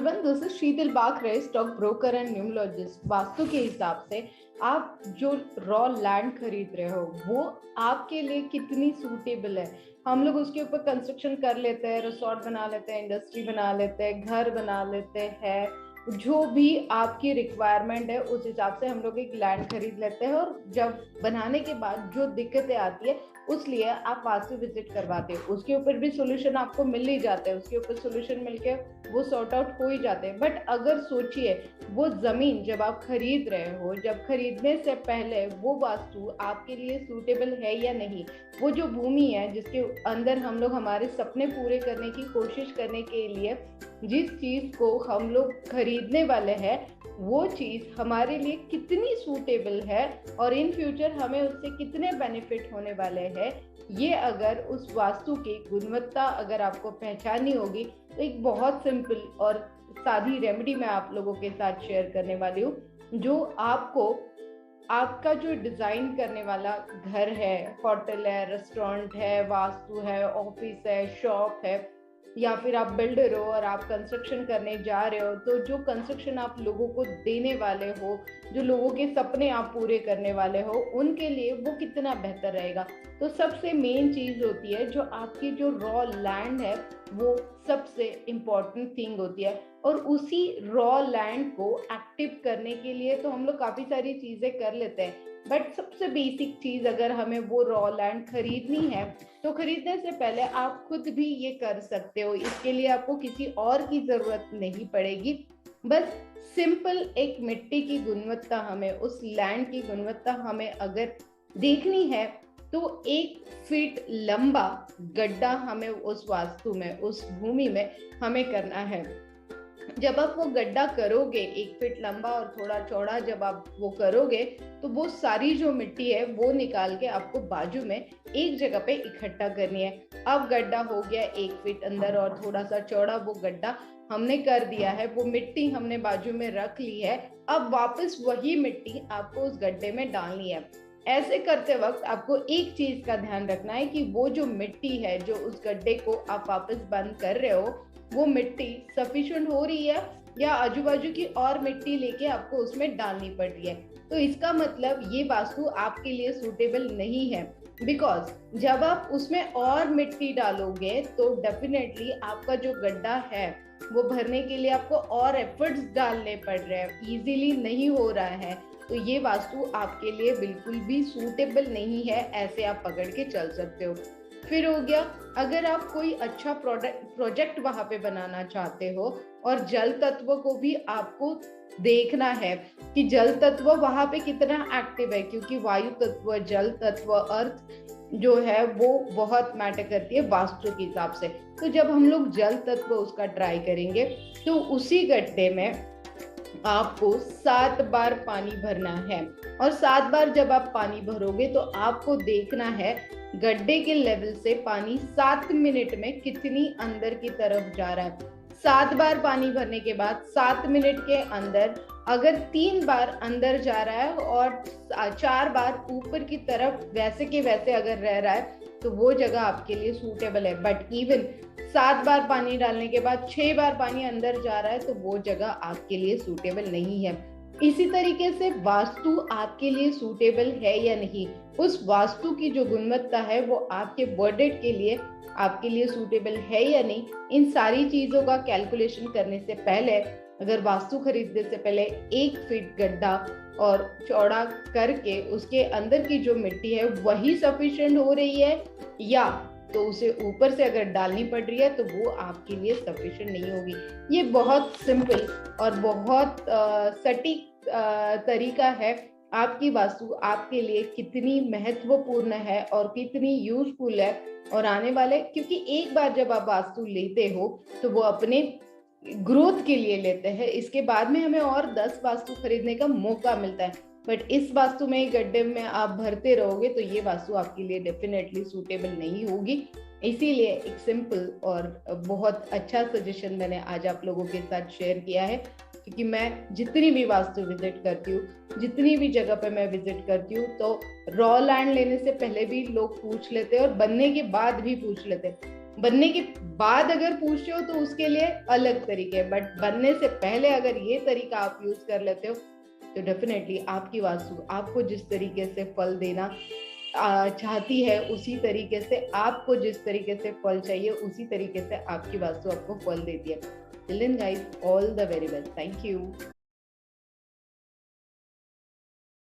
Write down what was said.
Everyone, this is Sheetal Bakre, stock broker and numerologist. Vastu के हिसाब से आप जो रॉ लैंड खरीद रहे हो वो आपके लिए कितनी सूटेबल है। हम लोग उसके ऊपर कंस्ट्रक्शन कर लेते हैं, रिसोर्ट बना लेते हैं, इंडस्ट्री बना लेते हैं, घर बना लेते हैं। जो भी आपकी रिक्वायरमेंट है उस हिसाब से हम लोग एक लैंड खरीद लेते हैं, और जब बनाने के बाद जो दिक्कतें आती है उसलिए आप वास्तु विजिट करवाते हो। उसके ऊपर भी सोल्यूशन आपको मिल ही जाते हैं, उसके ऊपर सोल्यूशन मिलके वो सॉर्ट आउट हो ही जाते हैं। बट अगर सोचिए, वो जमीन जब आप खरीद रहे हो, जब खरीदने से पहले वो वास्तु आपके लिए सूटेबल है या नहीं। वो जो भूमि है जिसके अंदर हम लोग हमारे सपने पूरे करने की कोशिश करने के लिए जिस चीज को हम लोग खरीदने वाले हैं, वो चीज हमारे लिए कितनी सूटेबल है और इन फ्यूचर हमें उससे कितने बेनिफिट होने वाले हैं, ये अगर उस वास्तु की गुणवत्ता अगर आपको पहचाननी होगी तो एक बहुत सिंपल और सादी रेमेडी मैं आप लोगों के साथ शेयर करने वाली हूँ, जो आपको आपका जो डिजाइन करने वाला घर है, होटल है, रेस्टोरेंट है, वास्तु है, ऑफिस है, शॉप है, या फिर आप बिल्डर हो और आप कंस्ट्रक्शन करने जा रहे हो, तो जो कंस्ट्रक्शन आप लोगों को देने वाले हो, जो लोगों के सपने आप पूरे करने वाले हो, उनके लिए वो कितना बेहतर रहेगा। तो सबसे मेन चीज होती है जो आपकी जो रॉ लैंड है, वो सबसे इम्पोर्टेंट थिंग होती है। और उसी रॉ लैंड को एक्टिव करने के लिए तो हम लोग काफी सारी चीजें कर लेते हैं, बट सबसे बेसिक चीज अगर हमें वो रॉ लैंड खरीदनी है तो खरीदने से पहले आप खुद भी ये कर सकते हो। इसके लिए आपको किसी और की जरूरत नहीं पड़ेगी। बस सिंपल एक मिट्टी की गुणवत्ता हमें, उस लैंड की गुणवत्ता हमें अगर देखनी है तो 1 फीट लंबा गड्ढा हमें उस वास्तु में, उस भूमि में हमें करना है। जब आप वो गड्ढा करोगे 1 फीट लंबा और थोड़ा चौड़ा, जब आप वो करोगे तो वो सारी जो मिट्टी है वो निकाल के आपको बाजू में एक जगह पे इकट्ठा करनी है। अब गड्ढा हो गया 1 फीट अंदर और थोड़ा सा चौड़ा, वो गड्ढा हमने कर दिया है, वो मिट्टी हमने बाजू में रख ली है। अब वापस वही मिट्टी आपको उस गड्ढे में डालनी है। ऐसे करते वक्त आपको एक चीज का ध्यान रखना है कि वो जो मिट्टी है जो उस गड्ढे को आप वापस बंद कर रहे हो, वो मिट्टी सफिशिएंट हो रही है या आजू बाजू की और मिट्टी लेके आपको उसमें डालनी पड़ रही है। तो इसका मतलब ये वास्तु आपके लिए सूटेबल नहीं है, बिकॉज जब आप उसमें और मिट्टी डालोगे तो डेफिनेटली आपका जो गड्ढा है वो भरने के लिए आपको और एफर्ट्स डालने पड़ रहे हैं, इजीली नहीं हो रहा है। तो ये वास्तु आपके लिए बिल्कुल भी सूटेबल नहीं है, ऐसे आप पकड़ के चल सकते हो। फिर हो गया, अगर आप कोई अच्छा प्रोजेक्ट वहां पे बनाना चाहते हो और जल तत्व को भी आपको देखना है कि जल तत्व वहां पे कितना एक्टिव है, क्योंकि वायु तत्व, जल तत्व, अर्थ जो है वो बहुत मैटर करती है वास्तु के हिसाब से। तो जब हम लोग जल तत्व उसका ट्राई करेंगे तो उसी गड्ढे में आपको 7 बार पानी भरना है, और 7 बार जब आप पानी भरोगे तो आपको देखना है गड्ढे के लेवल से पानी 7 मिनट में कितनी अंदर की तरफ जा रहा है। 7 बार पानी भरने के बाद 7 मिनट के अंदर अगर 3 बार अंदर जा रहा है और 4 बार ऊपर की तरफ वैसे के वैसे अगर रह रहा है तो वो जगह आपके लिए सूटेबल है। बट इवन 7 बार पानी डालने के बाद 6 बार पानी अंदर जा रहा है तो वो जगह आपके लिए सूटेबल नहीं है। इसी तरीके से वास्तु आपके लिए सूटेबल है या नहीं, उस वास्तु की जो गुणवत्ता है वो आपके बजट के लिए आपके लिए सूटेबल है या नहीं, इन सारी चीजों का कैलकुलेशन करने से पहले, अगर वास्तु खरीदने से पहले 1 फीट गड्ढा और चौड़ा करके उसके अंदर की जो मिट्टी है वही सफिशिएंट हो रही है, या तो उसे ऊपर से अगर डालनी पड़ रही है तो वो आपके लिए सफिशिएंट नहीं होगी। ये बहुत सिंपल और बहुत सटीक तरीका है आपकी वास्तु आपके लिए कितनी महत्वपूर्ण है और कितनी यूजफुल है। और आने वाले, क्योंकि एक बार जब आप वास्तु लेते हो तो वो अपने ग्रोथ के लिए लेते हैं, इसके बाद में हमें और 10 वास्तु खरीदने का मौका मिलता है। बट इस वास्तु में, गड्ढे में आप भरते रहोगे तो ये वास्तु आपके लिए डेफिनेटली सूटेबल नहीं होगी। इसीलिए एक सिंपल और बहुत अच्छा सजेशन मैंने आज आप लोगों के साथ शेयर किया है, क्योंकि मैं जितनी भी वास्तु विजिट करती हूँ, जितनी भी जगह पे मैं विजिट करती हूँ, तो रॉ लैंड लेने से पहले भी लोग पूछ लेते हैं और बनने के बाद भी पूछ लेते हैं बनने के बाद अगर पूछ रहे हो तो उसके लिए अलग तरीके है, बट बनने से पहले अगर ये तरीका आप यूज कर लेते हो तो डेफिनेटली आपकी वास्तु आपको जिस तरीके से फल देना चाहती है, उसी तरीके से आपको जिस तरीके से फल चाहिए उसी तरीके से आपकी वास्तु आपको फल देती है। Till then guys, all the very best. Thank you.